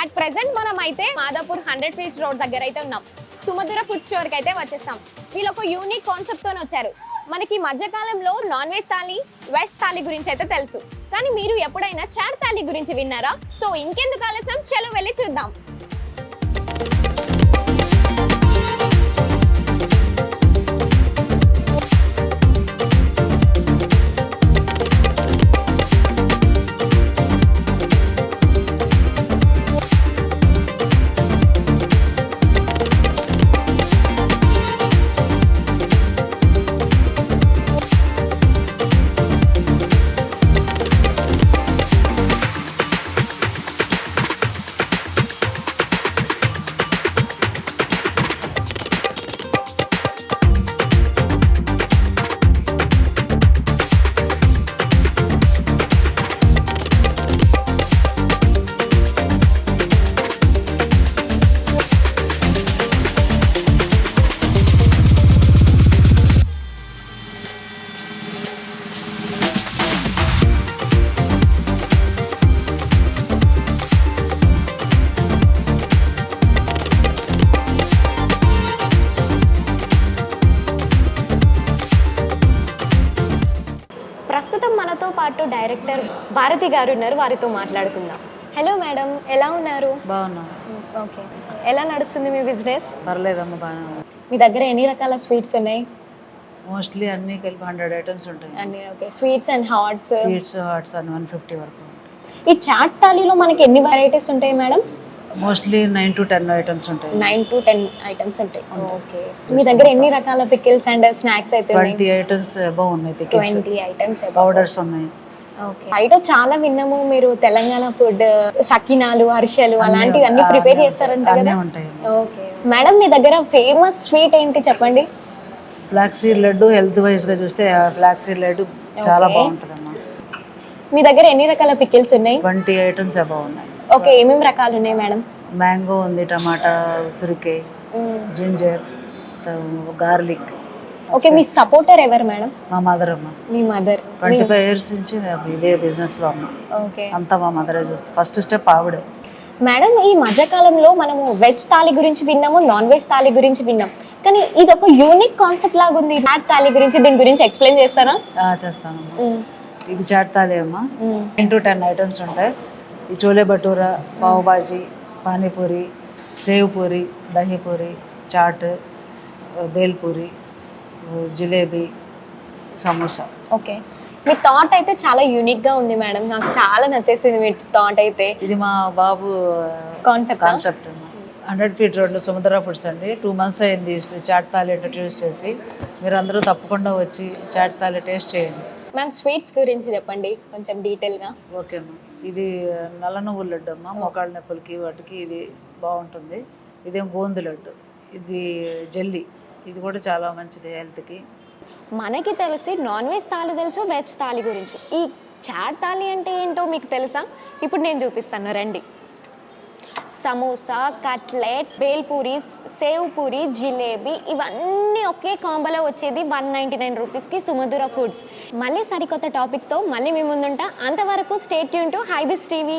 At present మనం అయితే Madhapur 100 feets road దగ్గర అయితే ఉన్నాం. సుమధుర ఫుడ్ స్టోర్ కి అయితే వచ్చేసాం. వీళ్ళు ఒక యూనిక్ కాన్సెప్ట్ తోనే వచ్చారు. మనకి మధ్యకాలంలో non veg thali, veg thali గురించి అయితే తెలుసు, కానీ మీరు ఎప్పుడైనా చాట్ థాలి గురించి విన్నారా? సో ఇంకెందుకు ఆలస్యం, చలో వెళ్ళి చూద్దాం. ప్రస్తుతం మనతో పాటు డైరెక్టర్ భారతి గారు ఉన్నారు, వారితో మాట్లాడుకుందాం. హలో మేడం, ఎలా ఉన్నారు? బాగున్నా. ఓకే, ఎలా నడుస్తుంది మీ బిజినెస్? పర్లేదమ్మా, బాగానే. మీ దగ్గర ఎన్ని రకాల స్వీట్స్ ఉన్నాయి? మోస్ట్లీ అన్ని కలిపి 100 ఐటమ్స్ ఉంటాయి. అన్ని. Okay, sweets and hots. Sweets hots అన్ని 150 వరకు ఉంటాయి. ఈ చాట్ థాలీలో మనకి ఎన్ని వెరైటీస్ ఉంటాయి మేడం? మోస్ట్లీ 9 to 10 ఐటమ్స్ ఉంటాయి. 9 to 10 ఐటమ్స్ ఉంటాయి. ఓకే, మీ దగ్గర ఎన్ని రకాల పికిల్స్ అండ్ స్నాక్స్ అయితే ఉన్నాయి? 20 ఐటమ్స్ అబౌవ్ ఉన్నాయి. పికిల్స్ 20 ఐటమ్స్ పౌడర్స్ ఉన్నాయి. ఓకే, బయట చాలా విన్నాము మీరు తెలంగాణ ఫుడ్ సకినాలు, అరిసెలు అలాంటివి అన్ని ప్రిపేర్ చేస్తారంట కదా? ఉంటాయి. ఓకే మేడం, మీ దగ్గర ఫేమస్ స్వీట్ ఏంటి చెప్పండి? Flax seed laddu. Health wise గా చూస్తే ఫ్లాక్స్ సీడ్ లడ్డు చాలా బాగుంటుంది అమ్మా. మీ దగ్గర ఎన్ని రకాల పికిల్స్ ఉన్నాయి? 20 ఐటమ్స్ అబౌవ్ ఉన్నాయి. ఓకే, ఏమేమి రకాలు ఉన్నాయి మేడం? మ్యాంగో ఉంది, టమాటా, ఉసిరికాయ, జింజర్, గార్లిక్. ఓకే, మీ సపోర్టర్ ఎవరు మేడం? మా మదర్ అమ్మ. మీ మదర్ 25 years నుంచి ఇదే బిజినెస్ లో అమ్మ. ఓకే, అంతా మా మదరే చూసి ఫస్ట్ స్టెప్ ఆవిడే. మేడం, ఈ మధ్యకాలంలో మనము వెజ్ థాలి గురించి విన్నాము, నాన్ వెజ్ థాలి గురించి విన్నాం, కానీ ఇది ఒక యూనిక్ కాన్సెప్ట్ లాగా ఉంది. చాట్ థాలి గురించి, దీని గురించి ఎక్స్ప్లెయిన్ చేస్తారా? చేస్తానమ్మా. ఇది చాట్ థాలి అమ్మా. 9 to 10 ఐటమ్స్ ఉంటాయి. ఈ చోలే భటూరా, పావ్ బాజీ, పానీపూరి, సేవ్ పూరి, దహీ పూరి, చాట్, బేల్పూరి, జిలేబీ, సమోసా. ఓకే, మీ థాట్ అయితే చాలా యూనిక్ గా ఉంది మేడం, నాకు చాలా నచ్చేసింది మీ థాట్ అయితే. ఇది మా బాబు కాన్సెప్ట్ 100 feet రోడ్లో సుమధుర ఫుడ్స్ అండి. 2 months అయింది చాట్ థాలి ఇంట్రడ్యూస్ చేసి. మీరు అందరూ తప్పకుండా వచ్చి చాట్ థాలి టేస్ట్ చేయండి. మ్యామ్, స్వీట్స్ గురించి చెప్పండి కొంచెం డీటెయిల్గా. ఓకే అమ్మా. ఇది నల్ల నువ్వుల లడ్డు అమ్మ. మోకాళ్ళ నొప్పులకి వాటికి ఇది బాగుంటుంది. ఇదేం గోందు లడ్డు. ఇది జెల్లీ. ఇది కూడా చాలా మంచిది హెల్త్కి. మనకి తెలిసి నాన్ వెజ్ థాలి తెలుసు, వెజ్ థాలి గురించి. ఈ చాట్ థాలి అంటే ఏంటో మీకు తెలుసా? ఇప్పుడు నేను చూపిస్తాను, రండి. సమోసా, కట్లెట్, బేల్పూరి, సేవ్ పూరి, జిలేబీ ఇవన్నీ ఒకే కాంబోలో వచ్చేది 199 రూపీస్కి సుమధుర ఫుడ్స్. మళ్ళీ సరికొత్త టాపిక్తో మళ్ళీ మీ ముందుంటా. అంతవరకు stay tune to HYBIZ TV.